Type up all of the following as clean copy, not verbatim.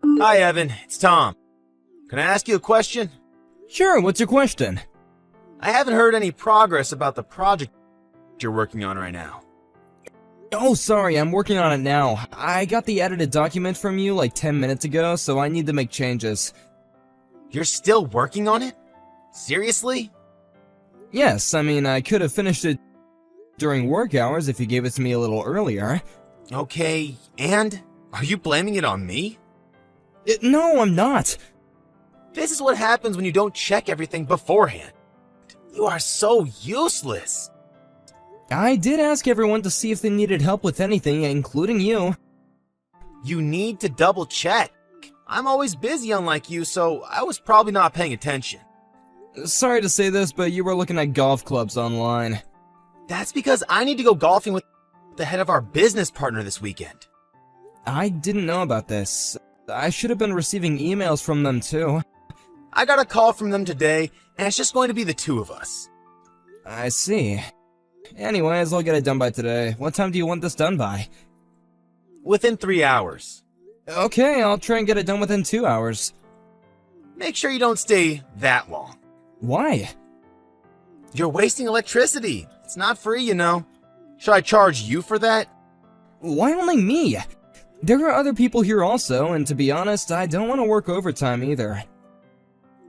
Hi, Evan. It's Tom. Can I ask you a question? Sure, what's your question? I haven't heard any progress about the project you're working on right now. Oh, sorry, I'm working on it now. I got the edited document from you like 10 minutes ago, so I need to make changes. You're still working on it? Seriously? Yes, I mean, I could have finished it during work hours if you gave it to me a little earlier. Okay, and? Are you blaming it on me? No, I'm not. This is what happens when you don't check everything beforehand. You are so useless. I did ask everyone to see if they needed help with anything, including you. You need to double check. I'm always busy unlike you, so I was probably not paying attention. Sorry to say this, but you were looking at golf clubs online. That's because I need to go golfing with the head of our business partner this weekend. I didn't know about this. I should have been receiving emails from them too. I got a call from them today, and it's just going to be the two of us. I see. Anyways, I'll get it done by today. What time do you want this done by? Within 3 hours. Okay, I'll try and get it done within 2 hours. Make sure you don't stay that long. Why? You're wasting electricity. It's not free, you know. Should I charge you for that? Why only me? There are other people here also, and to be honest, I don't want to work overtime either.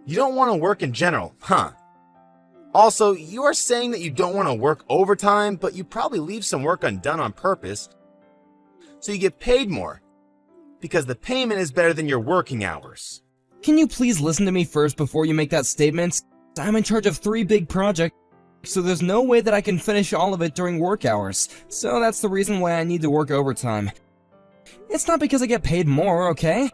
You don't want to work in general, huh? Also, you are saying that you don't want to work overtime, but you probably leave some work undone on purpose, so you get paid more, because the payment is better than your working hours. Can you please listen to me first before you make that statement? I'm in charge of 3 big projects, so there's no way that I can finish all of it during work hours, so that's the reason why I need to work overtime. It's not because I get paid more, okay?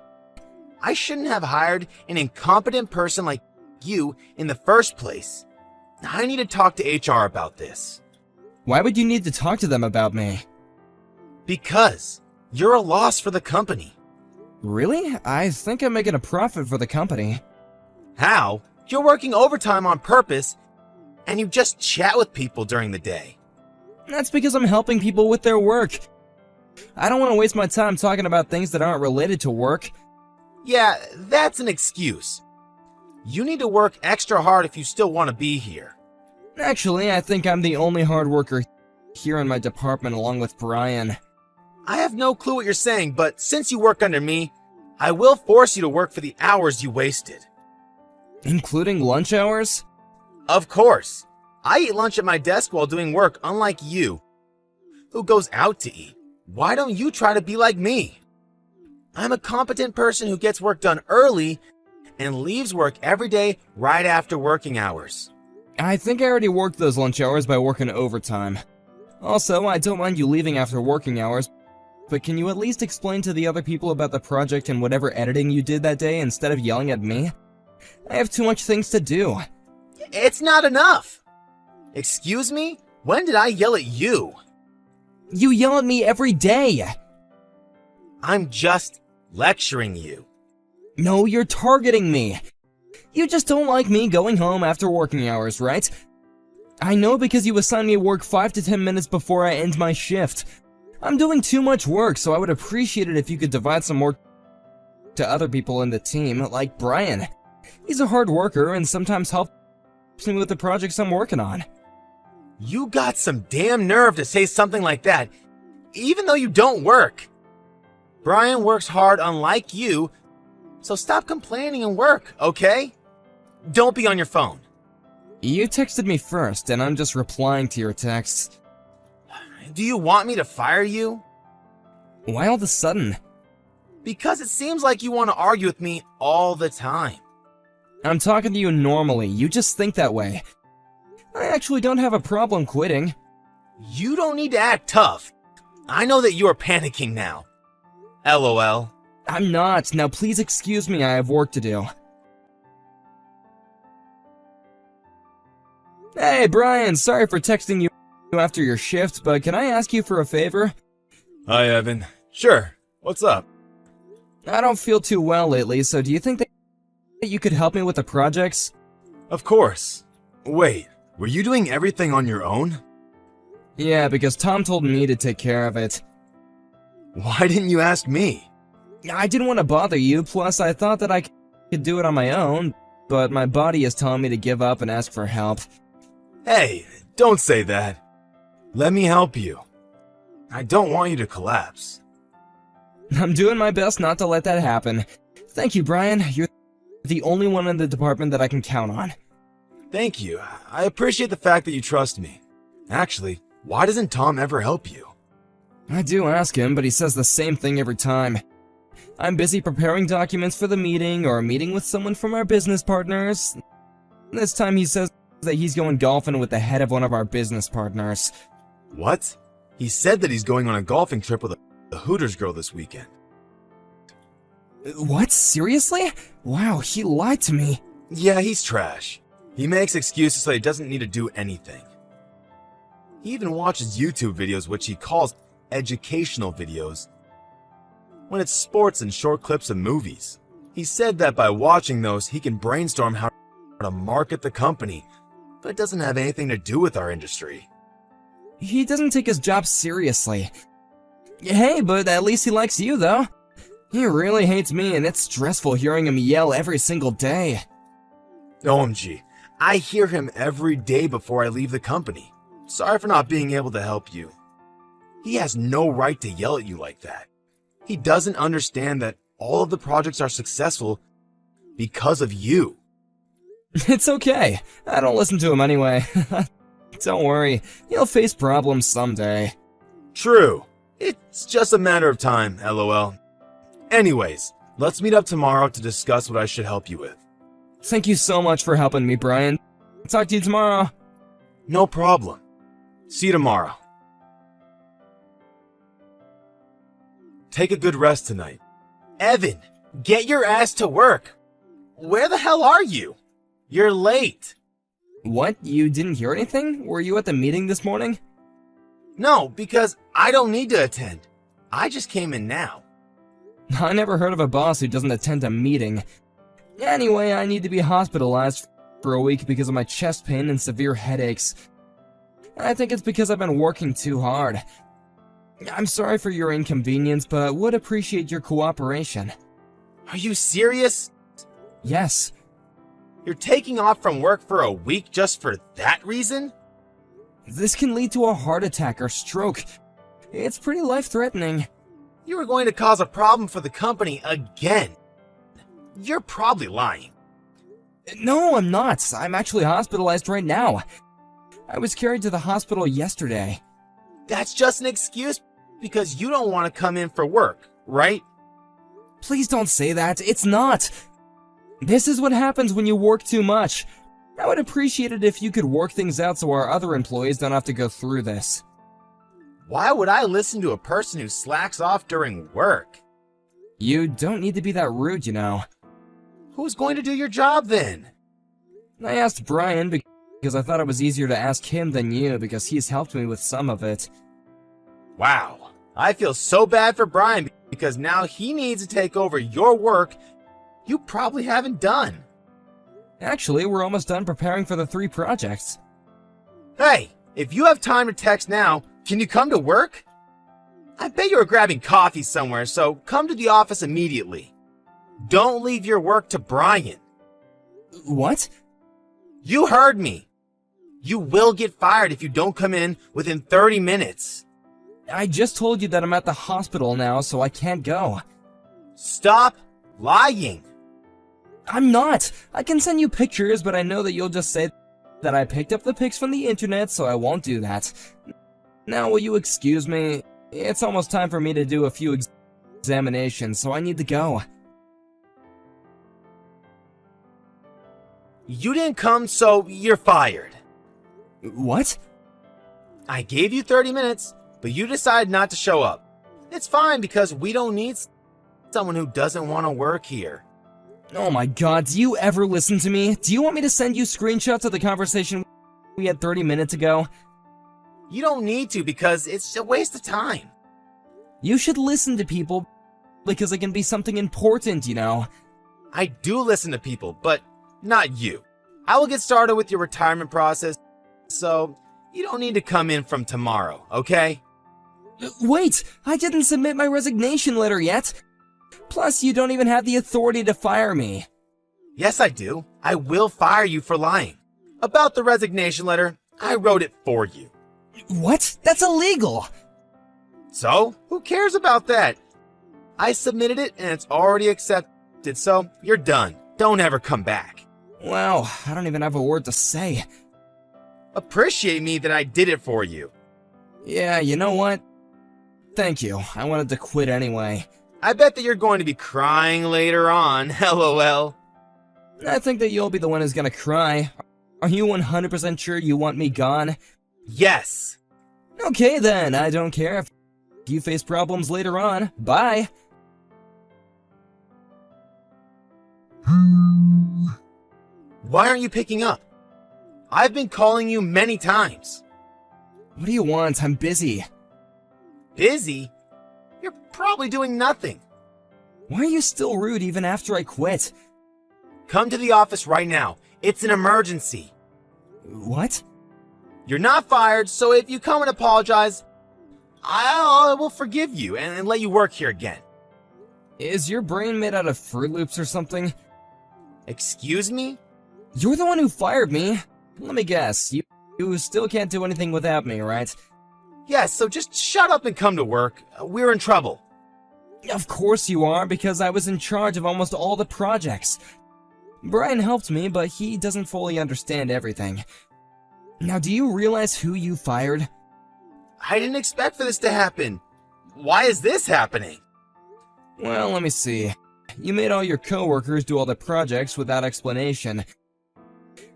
I shouldn't have hired an incompetent person like you in the first place. I need to talk to HR about this. Why would you need to talk to them about me? Because you're a loss for the company. Really? I think I'm making a profit for the company. How? You're working overtime on purpose, and you just chat with people during the day. That's because I'm helping people with their work. I don't want to waste my time talking about things that aren't related to work. Yeah, that's an excuse. You need to work extra hard if you still want to be here. Actually, I think I'm the only hard worker here in my department along with Brian. I have no clue what you're saying, but since you work under me, I will force you to work for the hours you wasted. Including lunch hours? Of course. I eat lunch at my desk while doing work, unlike you, who goes out to eat. Why don't you try to be like me? I'm a competent person who gets work done early and leaves work every day right after working hours. I think I already worked those lunch hours by working overtime. Also, I don't mind you leaving after working hours, but can you at least explain to the other people about the project and whatever editing you did that day instead of yelling at me? I have too much things to do. It's not enough! Excuse me? When did I yell at you? You yell at me every day! I'm just lecturing you. No, you're targeting me. You just don't like me going home after working hours, right? I know because you assign me work 5 to 10 minutes before I end my shift. I'm doing too much work, so I would appreciate it if you could divide some work to other people in the team, like Brian. He's a hard worker and sometimes helps me with the projects I'm working on. You got some damn nerve to say something like that, even though you don't work. Brian works hard unlike you, so stop complaining and work, okay? Don't be on your phone. You texted me first, and I'm just replying to your texts. Do you want me to fire you? Why all of a sudden? Because it seems like you want to argue with me all the time. I'm talking to you normally, you just think that way. I actually don't have a problem quitting. You don't need to act tough. I know that you are panicking now. LOL. I'm not. Now please excuse me, I have work to do. Hey Brian, sorry for texting you after your shift, but can I ask you for a favor? Hi Evan. Sure. What's up? I don't feel too well lately, so do you think that you could help me with the projects? Of course. Wait, were you doing everything on your own? Yeah, because Tom told me to take care of it. Why didn't you ask me? I didn't want to bother you, plus I thought that I could do it on my own, but my body is telling me to give up and ask for help. Hey, don't say that. Let me help you. I don't want you to collapse. I'm doing my best not to let that happen. Thank you, Brian. You're the only one in the department that I can count on. Thank you. I appreciate the fact that you trust me. Actually, why doesn't Tom ever help you? I do ask him, but he says the same thing every time. I'm busy preparing documents for the meeting or meeting with someone from our business partners. This time he says that he's going golfing with the head of one of our business partners. What? He said that he's going on a golfing trip with a Hooters girl this weekend. What? Seriously? Wow, he lied to me. Yeah, he's trash. He makes excuses so he doesn't need to do anything. He even watches YouTube videos which he calls educational videos, when it's sports and short clips of movies. He said that by watching those, he can brainstorm how to market the company, but it doesn't have anything to do with our industry. He doesn't take his job seriously. Hey, but at least he likes you, though. He really hates me, and it's stressful hearing him yell every single day. OMG, I hear him every day before I leave the company. Sorry for not being able to help you. He has no right to yell at you like that. He doesn't understand that all of the projects are successful because of you. It's okay. I don't listen to him anyway. Don't worry, he'll face problems someday. True. It's just a matter of time, LOL. Anyways, let's meet up tomorrow to discuss what I should help you with. Thank you so much for helping me, Brian. Talk to you tomorrow. No problem. See you tomorrow. Take a good rest tonight. Evan, get your ass to work. Where the hell are you? You're late. What? You didn't hear anything? Were you at the meeting this morning? No, because I don't need to attend. I just came in now. I never heard of a boss who doesn't attend a meeting. Anyway, I need to be hospitalized for a week because of my chest pain and severe headaches. I think it's because I've been working too hard. I'm sorry for your inconvenience, but would appreciate your cooperation. Are you serious? Yes. You're taking off from work for a week just for that reason? This can lead to a heart attack or stroke. It's pretty life-threatening. You are going to cause a problem for the company again. You're probably lying. No, I'm not. I'm actually hospitalized right now. I was carried to the hospital yesterday. That's just an excuse because you don't want to come in for work, right? Please don't say that. It's not. This is what happens when you work too much. I would appreciate it if you could work things out so our other employees don't have to go through this. Why would I listen to a person who slacks off during work? You don't need to be that rude, you know. Who's going to do your job then? I asked Brian because I thought it was easier to ask him than you because he's helped me with some of it. Wow, I feel so bad for Brian because now he needs to take over your work you probably haven't done. Actually, we're almost done preparing for the 3 projects. Hey, if you have time to text now, can you come to work? I bet you were grabbing coffee somewhere, so come to the office immediately. Don't leave your work to Brian. What? You heard me. You will get fired if you don't come in within 30 minutes. I just told you that I'm at the hospital now, so I can't go. Stop lying. I'm not. I can send you pictures, but I know that you'll just say that I picked up the pics from the internet, so I won't do that. Now, will you excuse me? It's almost time for me to do a few examinations, so I need to go. You didn't come, so you're fired. What? I gave you 30 minutes, but you decided not to show up. It's fine because we don't need someone who doesn't want to work here. Oh my god, do you ever listen to me? Do you want me to send you screenshots of the conversation we had 30 minutes ago? You don't need to because it's a waste of time. You should listen to people because it can be something important, you know. I do listen to people, but not you. I will get started with your retirement process, so you don't need to come in from tomorrow, okay? Wait, I didn't submit my resignation letter yet. Plus, you don't even have the authority to fire me. Yes, I do. I will fire you for lying. About the resignation letter, I wrote it for you. What? That's illegal! So, who cares about that? I submitted it and it's already accepted, so you're done. Don't ever come back. Wow, I don't even have a word to say. Appreciate me that I did it for you. Yeah, you know what? Thank you. I wanted to quit anyway. I bet that you're going to be crying later on, lol. I think that you'll be the one who's gonna cry. Are you 100% sure you want me gone? Yes. Okay then, I don't care if you face problems later on. Bye! Why aren't you picking up? I've been calling you many times. What do you want? I'm busy. Busy? You're probably doing nothing. Why are you still rude even after I quit? Come to the office right now. It's an emergency. What? You're not fired, so if you come and apologize, I will forgive you and let you work here again. Is your brain made out of Fruit Loops or something? Excuse me? You're the one who fired me. Let me guess, you still can't do anything without me, right? Yes, so just shut up and come to work. We're in trouble. Of course you are, because I was in charge of almost all the projects. Brian helped me, but he doesn't fully understand everything. Now, do you realize who you fired? I didn't expect for this to happen. Why is this happening? Well, let me see. You made all your coworkers do all the projects without explanation.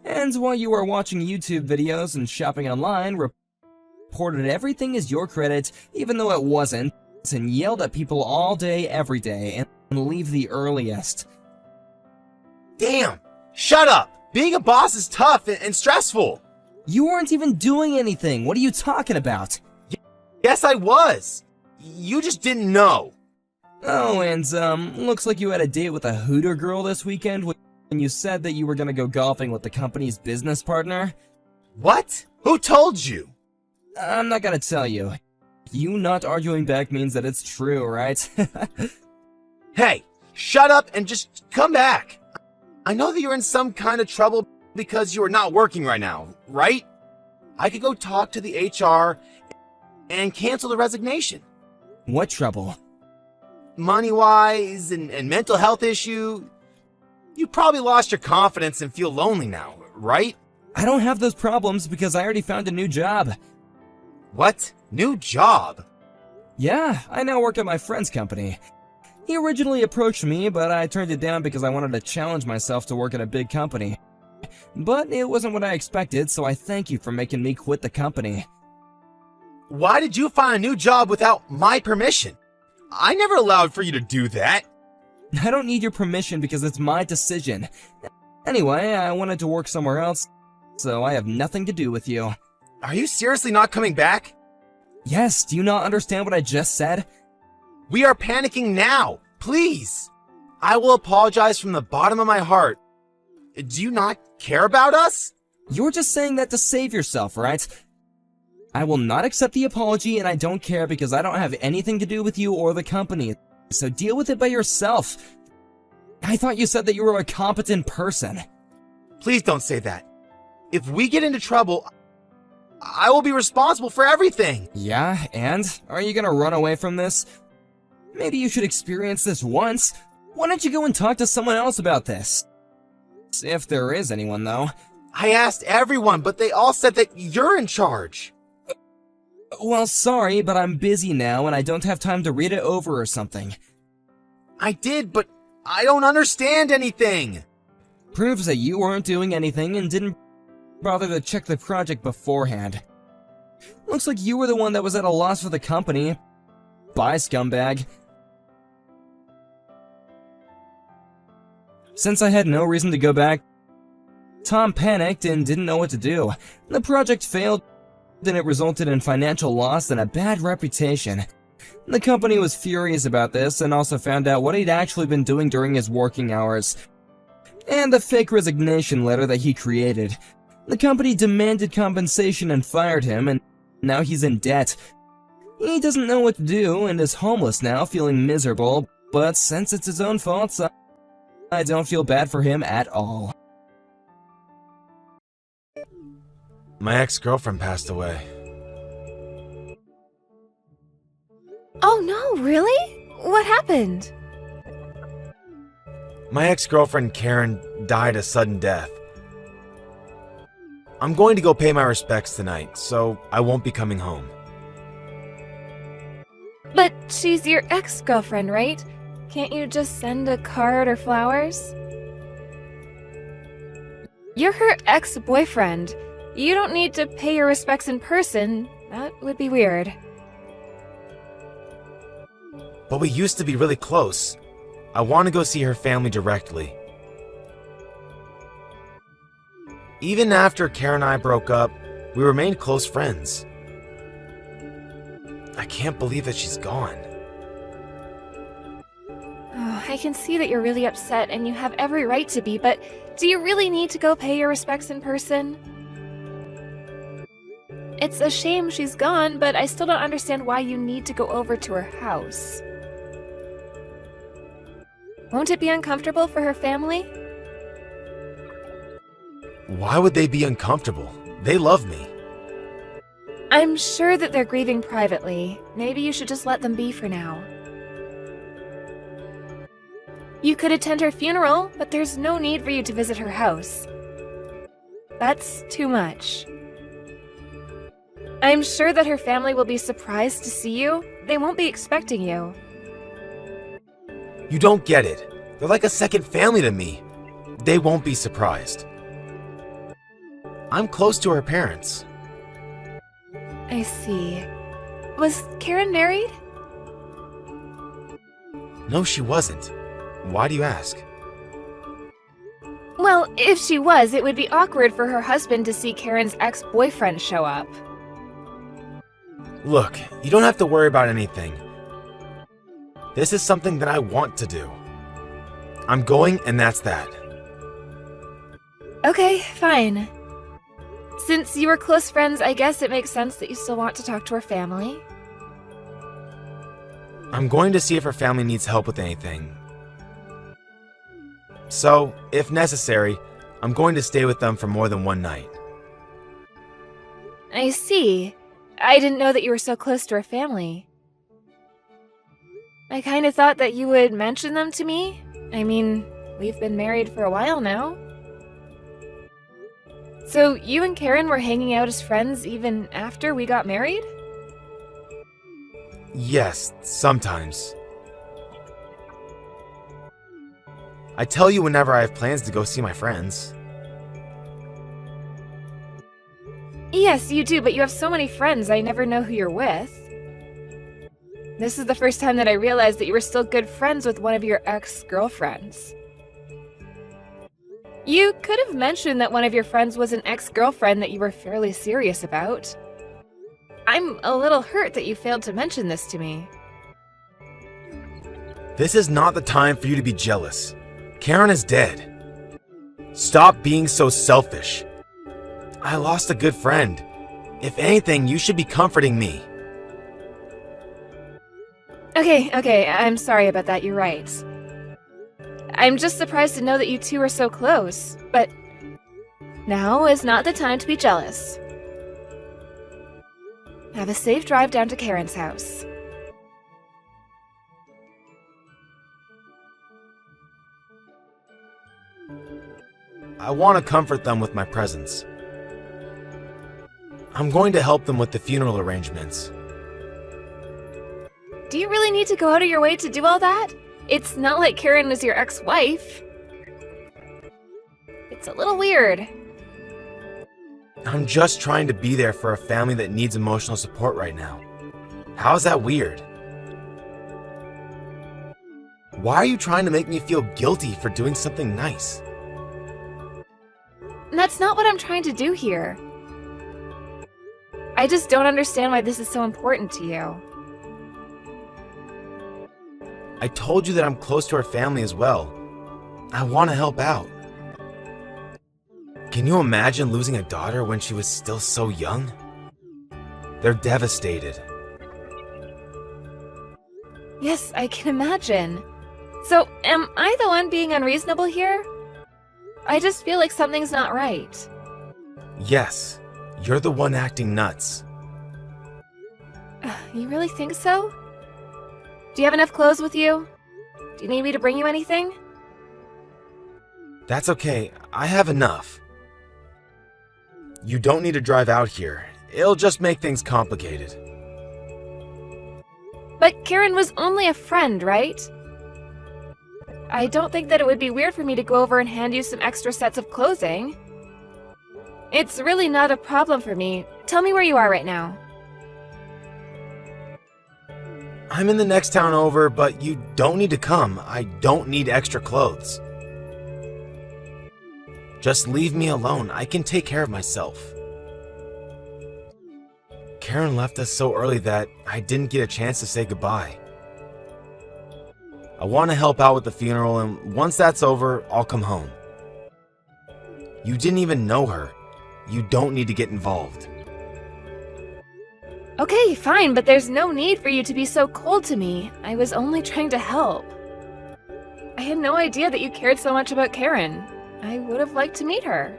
And while you were watching YouTube videos and shopping online, reported everything as your credit, even though it wasn't, and yelled at people all day, every day, and leave the earliest. Damn! Shut up! Being a boss is tough and stressful. You weren't even doing anything. What are you talking about? Yes, I was. You just didn't know. Oh, and looks like you had a date with a Hooter girl this weekend when you said that you were gonna go golfing with the company's business partner. What? Who told you? I'm not gonna tell you. You not arguing back means that it's true, right? Hey, shut up and just come back. I know that you're in some kind of trouble because you are not working right now, right? I could go talk to the HR and cancel the resignation. What trouble? Money-wise and mental health issue. You probably lost your confidence and feel lonely now, right? I don't have those problems because I already found a new job. What? New job? Yeah, I now work at my friend's company. He originally approached me, but I turned it down because I wanted to challenge myself to work at a big company. But it wasn't what I expected, so I thank you for making me quit the company. Why did you find a new job without my permission? I never allowed for you to do that. I don't need your permission because it's my decision. Anyway, I wanted to work somewhere else, so I have nothing to do with you. Are you seriously not coming back? Yes, do you not understand what I just said? We are panicking now. Please. I will apologize from the bottom of my heart. Do you not care about us? You're just saying that to save yourself, right? I will not accept the apology, and I don't care because I don't have anything to do with you or the company, so deal with it by yourself. I thought you said that you were a competent person. Please don't say that. If we get into trouble, I will be responsible for everything. Yeah, and? Are you gonna run away from this? Maybe you should experience this once. Why don't you go and talk to someone else about this? If there is anyone, though. I asked everyone, but they all said that you're in charge. Well, sorry, but I'm busy now and I don't have time to read it over or something. I did, but I don't understand anything. Proves that you weren't doing anything and didn't bother to check the project beforehand. Looks like you were the one that was at a loss for the company. Bye, scumbag. Since I had no reason to go back, Tom panicked and didn't know what to do. The project failed, and it resulted in financial loss and a bad reputation. The company was furious about this and also found out what he'd actually been doing during his working hours, and the fake resignation letter that he created. The company demanded compensation and fired him, and now he's in debt. He doesn't know what to do and is homeless now, feeling miserable, but since it's his own fault, I don't feel bad for him at all. My ex-girlfriend passed away. Oh no, really? What happened? My ex-girlfriend Karen died a sudden death. I'm going to go pay my respects tonight, so I won't be coming home. But she's your ex-girlfriend, right? Can't you just send a card or flowers? You're her ex-boyfriend. You don't need to pay your respects in person. That would be weird. But we used to be really close. I want to go see her family directly. Even after Karen and I broke up, we remained close friends. I can't believe that she's gone. Oh, I can see that you're really upset and you have every right to be, but do you really need to go pay your respects in person? It's a shame she's gone, but I still don't understand why you need to go over to her house. Won't it be uncomfortable for her family? Why would they be uncomfortable? They love me. I'm sure that they're grieving privately. Maybe you should just let them be for now. You could attend her funeral, but there's no need for you to visit her house. That's too much. I'm sure that her family will be surprised to see you. They won't be expecting you. You don't get it. They're like a second family to me. They won't be surprised. I'm close to her parents. I see. Was Karen married? No, she wasn't. Why do you ask? Well, if she was, it would be awkward for her husband to see Karen's ex-boyfriend show up. Look, you don't have to worry about anything. This is something that I want to do. I'm going, and that's that. Okay, fine. Since you were close friends, I guess it makes sense that you still want to talk to her family. I'm going to see if her family needs help with anything. So, if necessary, I'm going to stay with them for more than one night. I see. I didn't know that you were so close to her family. I kind of thought that you would mention them to me. I mean, we've been married for a while now. So you and Karen were hanging out as friends even after we got married? Yes, sometimes. I tell you whenever I have plans to go see my friends. Yes, you do, but you have so many friends, I never know who you're with. This is the first time that I realized that you were still good friends with one of your ex-girlfriends. You could have mentioned that one of your friends was an ex-girlfriend that you were fairly serious about. I'm a little hurt that you failed to mention this to me. This is not the time for you to be jealous. Karen is dead. Stop being so selfish. I lost a good friend. If anything, you should be comforting me. Okay, I'm sorry about that, you're right. I'm just surprised to know that you two are so close, but now is not the time to be jealous. Have a safe drive down to Karen's house. I want to comfort them with my presence. I'm going to help them with the funeral arrangements. Do you really need to go out of your way to do all that? It's not like Karen was your ex-wife. It's a little weird. I'm just trying to be there for a family that needs emotional support right now. How's that weird? Why are you trying to make me feel guilty for doing something nice? That's not what I'm trying to do here. I just don't understand why this is so important to you. I told you that I'm close to her family as well. I want to help out. Can you imagine losing a daughter when she was still so young? They're devastated. Yes, I can imagine. So, am I the one being unreasonable here? I just feel like something's not right. Yes, you're the one acting nuts. You really think so? Do you have enough clothes with you? Do you need me to bring you anything? That's okay, I have enough. You don't need to drive out here. It'll just make things complicated. But Karen was only a friend, right? I don't think that it would be weird for me to go over and hand you some extra sets of clothing. It's really not a problem for me. Tell me where you are right now. I'm in the next town over, but you don't need to come. I don't need extra clothes. Just leave me alone. I can take care of myself. Karen left us so early that I didn't get a chance to say goodbye. I want to help out with the funeral, and once that's over, I'll come home. You didn't even know her. You don't need to get involved. Okay, fine, but there's no need for you to be so cold to me. I was only trying to help. I had no idea that you cared so much about Karen. I would have liked to meet her.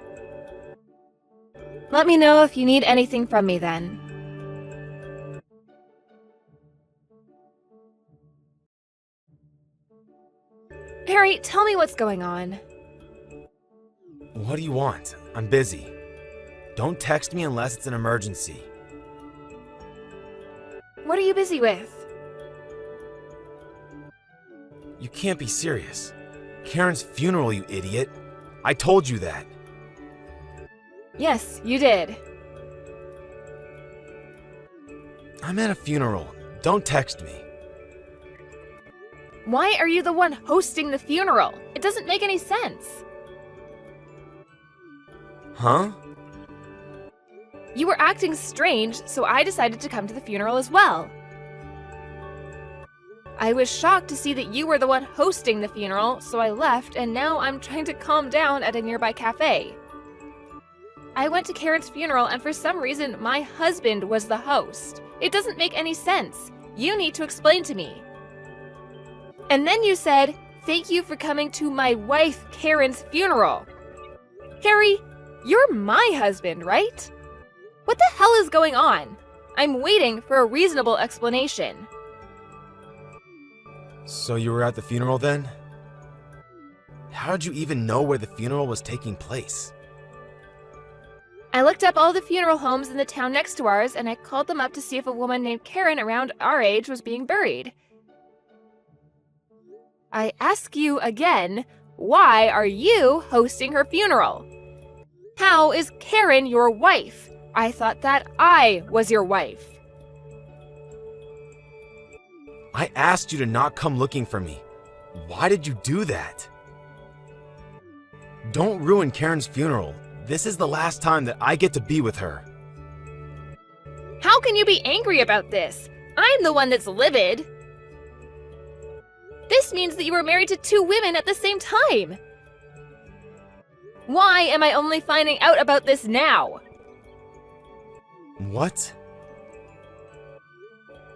Let me know if you need anything from me then. Harry, tell me what's going on. What do you want? I'm busy. Don't text me unless it's an emergency. What are you busy with? You can't be serious. Karen's funeral, you idiot. I told you that. Yes, you did. I'm at a funeral. Don't text me. Why are you the one hosting the funeral? It doesn't make any sense. Huh? You were acting strange, so I decided to come to the funeral as well. I was shocked to see that you were the one hosting the funeral, so I left, and now I'm trying to calm down at a nearby cafe. I went to Karen's funeral, and for some reason, my husband was the host. It doesn't make any sense. You need to explain to me. And then you said, "Thank you for coming to my wife Karen's funeral." Harry, you're my husband, right? What the hell is going on? I'm waiting for a reasonable explanation. So you were at the funeral then? How did you even know where the funeral was taking place? I looked up all the funeral homes in the town next to ours, and I called them up to see if a woman named Karen around our age was being buried. I ask you again, why are you hosting her funeral? How is Karen your wife? I thought that I was your wife. I asked you to not come looking for me. Why did you do that? Don't ruin Karen's funeral. This is the last time that I get to be with her. How can you be angry about this? I'm the one that's livid. This means that you were married to two women at the same time. Why am I only finding out about this now? What?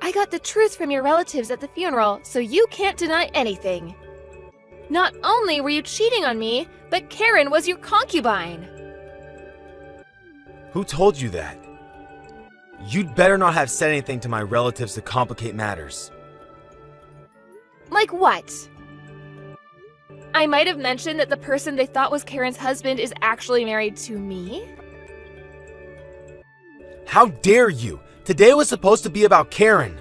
I got the truth from your relatives at the funeral, so you can't deny anything. Not only were you cheating on me, but Karen was your concubine. Who told you that? You'd better not have said anything to my relatives to complicate matters. Like what? I might have mentioned that the person they thought was Karen's husband is actually married to me. How dare you? Today was supposed to be about Karen.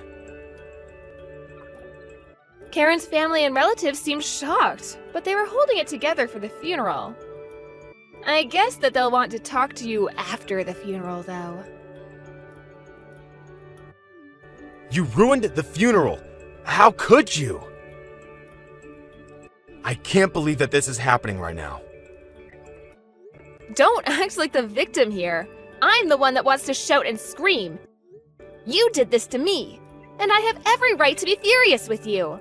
Karen's family and relatives seemed shocked, but they were holding it together for the funeral. I guess that they'll want to talk to you after the funeral, though. You ruined the funeral. How could you? I can't believe that this is happening right now. Don't act like the victim here. I'm the one that wants to shout and scream. You did this to me, and I have every right to be furious with you.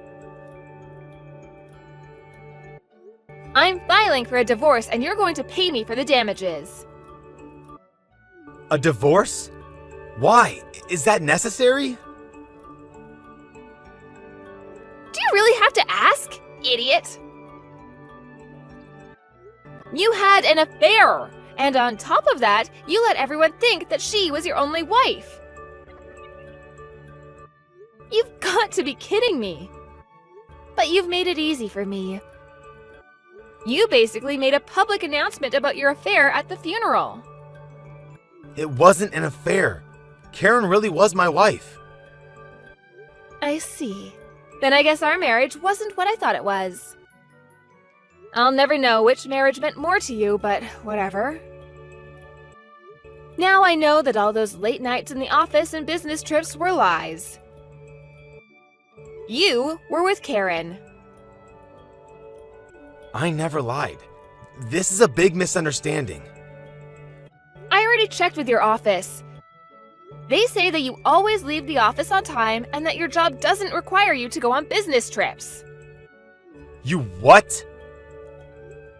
I'm filing for a divorce, and you're going to pay me for the damages. A divorce? Why? Is that necessary? Do you really have to ask? idiot! You had an affair! And on top of that, you let everyone think that she was your only wife! You've got to be kidding me! But you've made it easy for me. You basically made a public announcement about your affair at the funeral. It wasn't an affair. Karen really was my wife. I see. Then I guess our marriage wasn't what I thought it was. I'll never know which marriage meant more to you, but whatever. Now I know that all those late nights in the office and business trips were lies. You were with Karen. I never lied. This is a big misunderstanding. I already checked with your office. They say that you always leave the office on time and that your job doesn't require you to go on business trips. You what?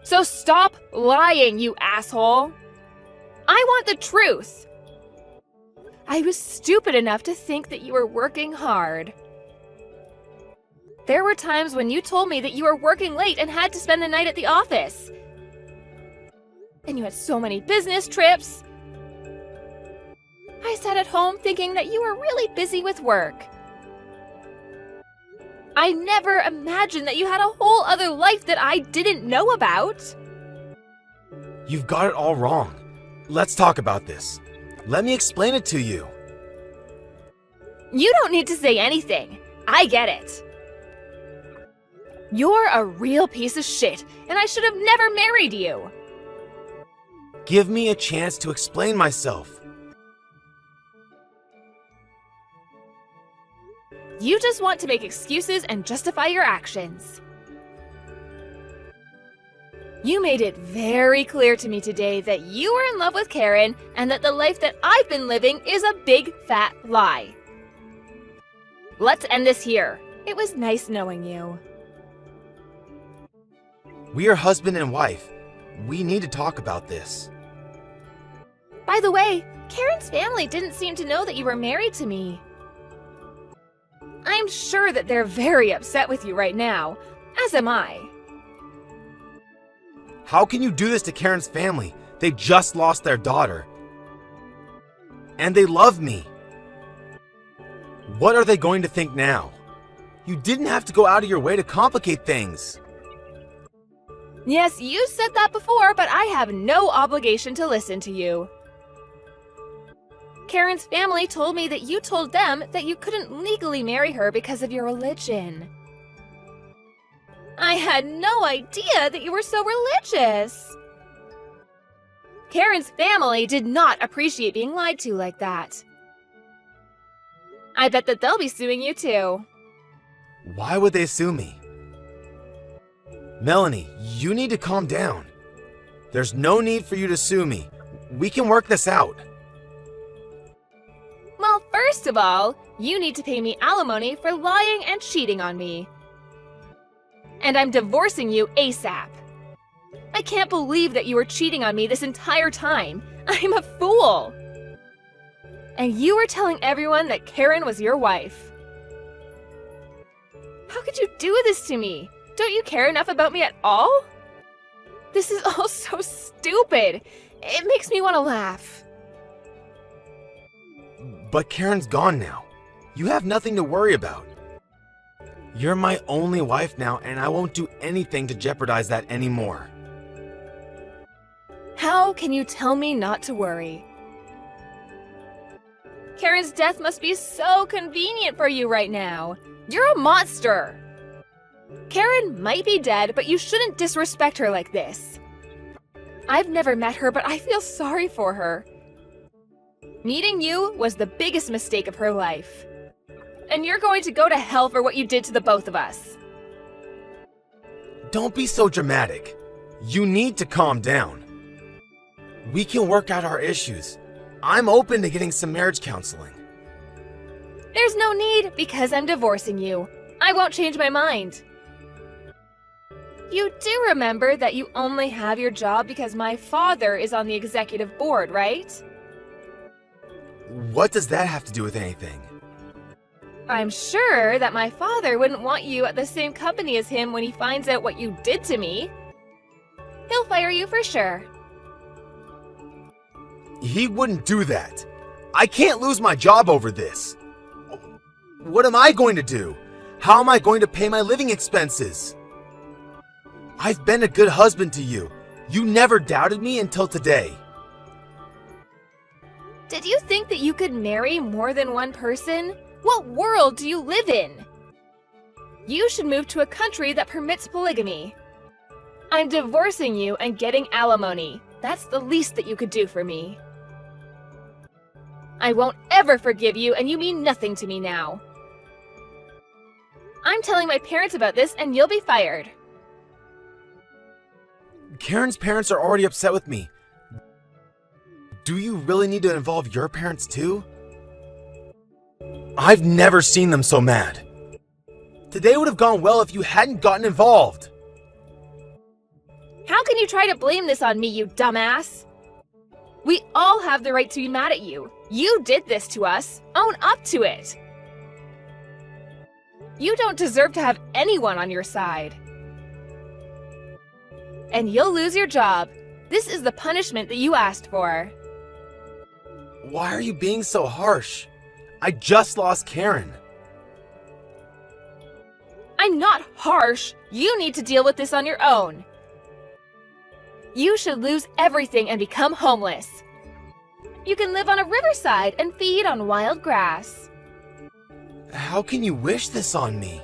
So stop lying, you asshole! I want the truth! I was stupid enough to think that you were working hard. There were times when you told me that you were working late and had to spend the night at the office. And you had so many business trips. I sat at home thinking that you were really busy with work. I never imagined that you had a whole other life that I didn't know about. You've got it all wrong. Let's talk about this. Let me explain it to you. You don't need to say anything. I get it. You're a real piece of shit, and I should have never married you. Give me a chance to explain myself. You just want to make excuses and justify your actions. You made it very clear to me today that you were in love with Karen and that the life that I've been living is a big fat lie. Let's end this here. It was nice knowing you. We are husband and wife. We need to talk about this. By the way, Karen's family didn't seem to know that you were married to me. I'm sure that they're very upset with you right now, as am I. How can you do this to Karen's family? They just lost their daughter. And they love me. What are they going to think now? You didn't have to go out of your way to complicate things. Yes, you said that before, but I have no obligation to listen to you. Karen's family told me that you told them that you couldn't legally marry her because of your religion. I had no idea that you were so religious. Karen's family did not appreciate being lied to like that. I bet that they'll be suing you too. Why would they sue me? Melanie, you need to calm down. There's no need for you to sue me. We can work this out. Well, first of all, you need to pay me alimony for lying and cheating on me. And I'm divorcing you ASAP. I can't believe that you were cheating on me this entire time. I'm a fool. And you were telling everyone that Karen was your wife. How could you do this to me? Don't you care enough about me at all? This is all so stupid. It makes me want to laugh. But Karen's gone now. You have nothing to worry about. You're my only wife now, and I won't do anything to jeopardize that anymore. How can you tell me not to worry? Karen's death must be so convenient for you right now. You're a monster. Karen might be dead, but you shouldn't disrespect her like this. I've never met her, but I feel sorry for her. Meeting you was the biggest mistake of her life. And you're going to go to hell for what you did to the both of us. Don't be so dramatic. You need to calm down. We can work out our issues. I'm open to getting some marriage counseling. There's no need because I'm divorcing you. I won't change my mind. You do remember that you only have your job because my father is on the executive board, right? What does that have to do with anything? I'm sure that my father wouldn't want you at the same company as him when he finds out what you did to me. He'll fire you for sure. He wouldn't do that. I can't lose my job over this. What am I going to do? How am I going to pay my living expenses? I've been a good husband to you. You never doubted me until today. Did you think that you could marry more than one person? What world do you live in? You should move to a country that permits polygamy. I'm divorcing you and getting alimony. That's the least that you could do for me. I won't ever forgive you, and you mean nothing to me now. I'm telling my parents about this, and you'll be fired. Karen's parents are already upset with me. Do you really need to involve your parents too? I've never seen them so mad. Today would have gone well if you hadn't gotten involved. How can you try to blame this on me, you dumbass? We all have the right to be mad at you. You did this to us. Own up to it. You don't deserve to have anyone on your side. And you'll lose your job. This is the punishment that you asked for. Why are you being so harsh? I just lost Karen. I'm not harsh. You need to deal with this on your own. You should lose everything and become homeless. You can live on a riverside and feed on wild grass. How can you wish this on me?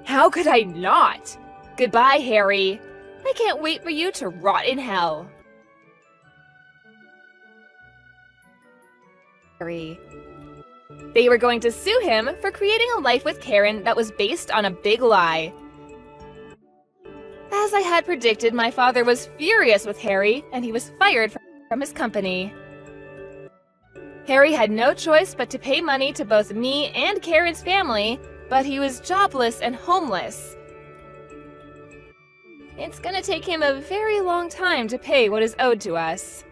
How could I not? Goodbye, Harry. I can't wait for you to rot in hell. Harry. They were going to sue him for creating a life with Karen that was based on a big lie. As I had predicted, my father was furious with Harry, and he was fired from his company. Harry had no choice but to pay money to both me and Karen's family, but he was jobless and homeless. It's gonna take him a very long time to pay what is owed to us.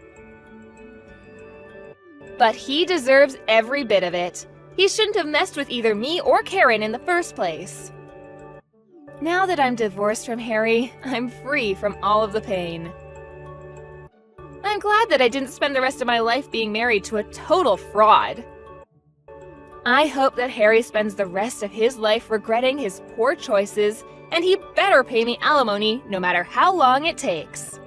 But he deserves every bit of it. He shouldn't have messed with either me or Karen in the first place. Now that I'm divorced from Harry, I'm free from all of the pain. I'm glad that I didn't spend the rest of my life being married to a total fraud. I hope that Harry spends the rest of his life regretting his poor choices, and he better pay me alimony no matter how long it takes.